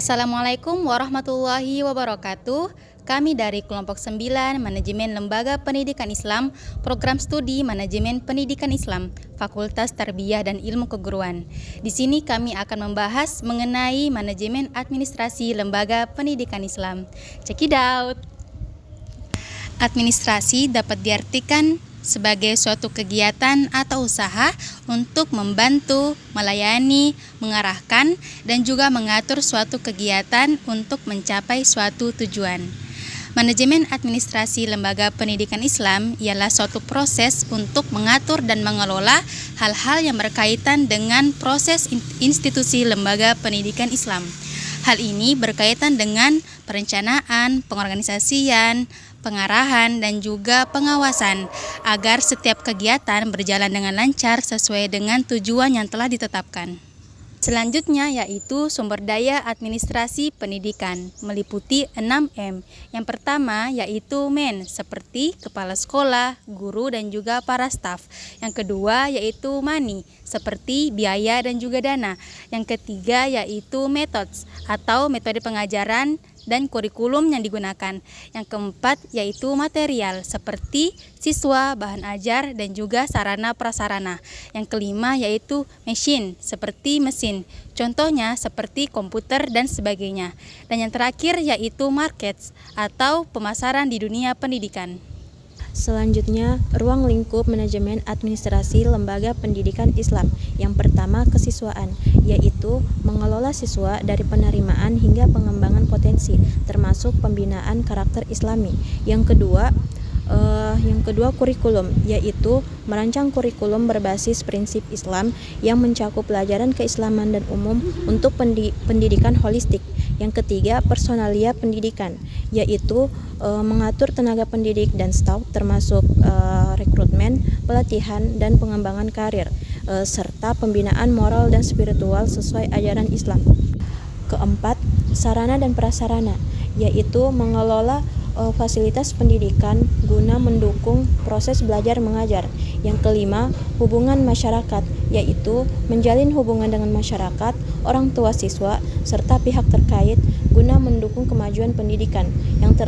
Assalamualaikum warahmatullahi wabarakatuh. Kami dari kelompok 9 Manajemen Lembaga Pendidikan Islam, Program Studi Manajemen Pendidikan Islam, Fakultas Tarbiyah dan Ilmu Keguruan. Di sini kami akan membahas mengenai manajemen administrasi lembaga pendidikan Islam. Check it out. Administrasi dapat diartikan sebagai suatu kegiatan atau usaha untuk membantu, melayani, mengarahkan, dan juga mengatur suatu kegiatan untuk mencapai suatu tujuan. Manajemen administrasi lembaga pendidikan Islam ialah suatu proses untuk mengatur dan mengelola hal-hal yang berkaitan dengan proses institusi lembaga pendidikan Islam. Hal ini berkaitan dengan perencanaan, pengorganisasian, pengarahan, dan juga pengawasan agar setiap kegiatan berjalan dengan lancar sesuai dengan tujuan yang telah ditetapkan. Selanjutnya yaitu sumber daya administrasi pendidikan, meliputi 6M. Yang pertama yaitu men, seperti kepala sekolah, guru, dan juga para staf. Yang kedua yaitu money, seperti biaya dan juga dana. Yang ketiga yaitu methods, atau metode pengajaran dan kurikulum yang digunakan. Yang keempat yaitu material, seperti siswa, bahan ajar, dan juga sarana prasarana. Yang kelima yaitu machine, seperti mesin, contohnya seperti komputer dan sebagainya. Dan yang terakhir yaitu markets, atau pemasaran di dunia pendidikan. Selanjutnya, ruang lingkup manajemen administrasi lembaga pendidikan Islam. Yang pertama, kesiswaan, yaitu mengelola siswa dari penerimaan hingga pengembangan potensi, termasuk pembinaan karakter Islami. Yang kedua kurikulum, yaitu merancang kurikulum berbasis prinsip Islam yang mencakup pelajaran keislaman dan umum untuk pendidikan holistik. Yang ketiga, personalia pendidikan, yaitu mengatur tenaga pendidik dan staf, termasuk rekrutmen, pelatihan, dan pengembangan karir, serta pembinaan moral dan spiritual sesuai ajaran Islam. Keempat, sarana dan prasarana, yaitu mengelola fasilitas pendidikan guna mendukung proses belajar mengajar. Yang kelima, hubungan masyarakat, yaitu menjalin hubungan dengan masyarakat, orang tua siswa, serta pihak terkait guna mendukung kemajuan pendidikan. Yang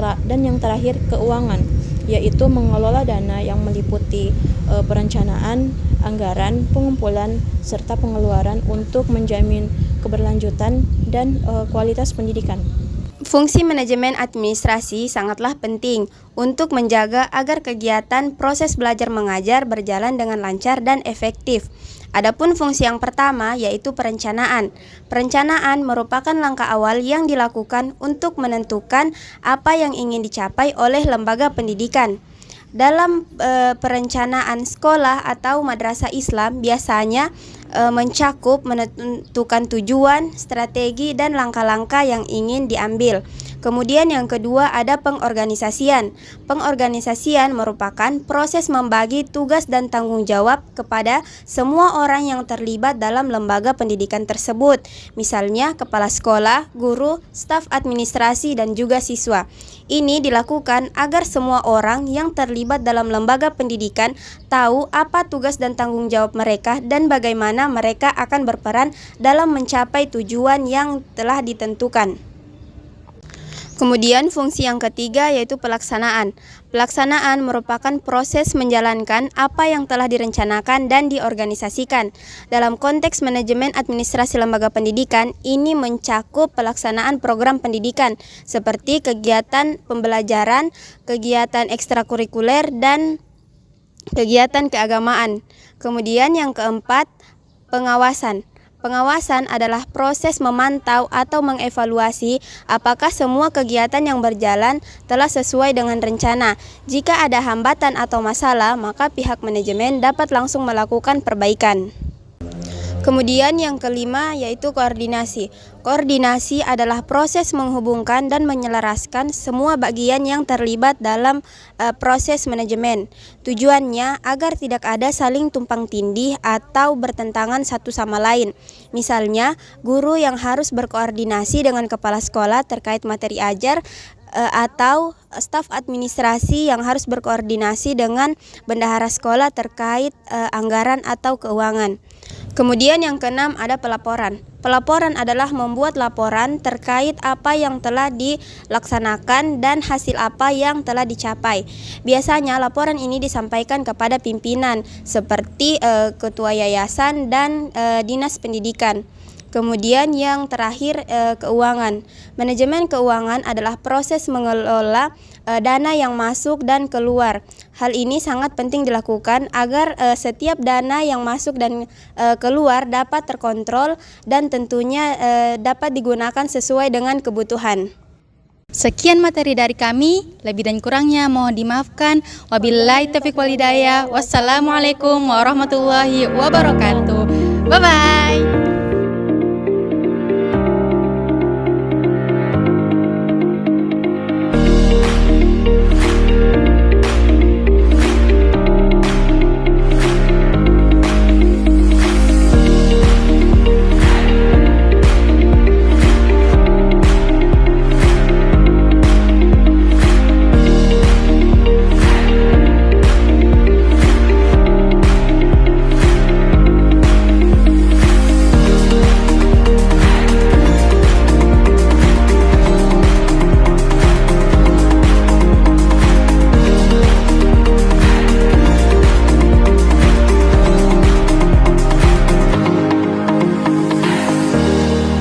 terakhir, keuangan, yaitu mengelola dana yang meliputi perencanaan, anggaran, pengumpulan, serta pengeluaran untuk menjamin keberlanjutan dan kualitas pendidikan. Fungsi manajemen administrasi sangatlah penting untuk menjaga agar kegiatan proses belajar mengajar berjalan dengan lancar dan efektif. Adapun fungsi yang pertama yaitu perencanaan. Perencanaan merupakan langkah awal yang dilakukan untuk menentukan apa yang ingin dicapai oleh lembaga pendidikan. Dalam perencanaan sekolah atau madrasah Islam biasanya mencakup menentukan tujuan, strategi, dan langkah-langkah yang ingin diambil. Kemudian yang kedua ada pengorganisasian. Pengorganisasian merupakan proses membagi tugas dan tanggung jawab kepada semua orang yang terlibat dalam lembaga pendidikan tersebut. Misalnya kepala sekolah, guru, staf administrasi, dan juga siswa. Ini dilakukan agar semua orang yang terlibat dalam lembaga pendidikan tahu apa tugas dan tanggung jawab mereka dan bagaimana mereka akan berperan dalam mencapai tujuan yang telah ditentukan. Kemudian fungsi yang ketiga yaitu pelaksanaan. Pelaksanaan merupakan proses menjalankan apa yang telah direncanakan dan diorganisasikan. Dalam konteks manajemen administrasi lembaga pendidikan, ini mencakup pelaksanaan program pendidikan seperti kegiatan pembelajaran, kegiatan ekstrakurikuler, dan kegiatan keagamaan. Kemudian yang keempat, pengawasan. Pengawasan adalah proses memantau atau mengevaluasi apakah semua kegiatan yang berjalan telah sesuai dengan rencana. Jika ada hambatan atau masalah, maka pihak manajemen dapat langsung melakukan perbaikan. Kemudian yang kelima yaitu koordinasi. Koordinasi adalah proses menghubungkan dan menyelaraskan semua bagian yang terlibat dalam proses manajemen. Tujuannya agar tidak ada saling tumpang tindih atau bertentangan satu sama lain. Misalnya, guru yang harus berkoordinasi dengan kepala sekolah terkait materi ajar atau staf administrasi yang harus berkoordinasi dengan bendahara sekolah terkait anggaran atau keuangan. Kemudian yang keenam ada pelaporan. Pelaporan adalah membuat laporan terkait apa yang telah dilaksanakan dan hasil apa yang telah dicapai. Biasanya laporan ini disampaikan kepada pimpinan seperti ketua yayasan dan dinas pendidikan. Kemudian yang terakhir, keuangan. Manajemen keuangan adalah proses mengelola dana yang masuk dan keluar. Hal ini sangat penting dilakukan agar setiap dana yang masuk dan keluar dapat terkontrol dan tentunya dapat digunakan sesuai dengan kebutuhan. Sekian materi dari kami, lebih dan kurangnya mohon dimaafkan. Wabillahi taufiq wal hidayah. Wassalamualaikum warahmatullahi wabarakatuh. Bye-bye.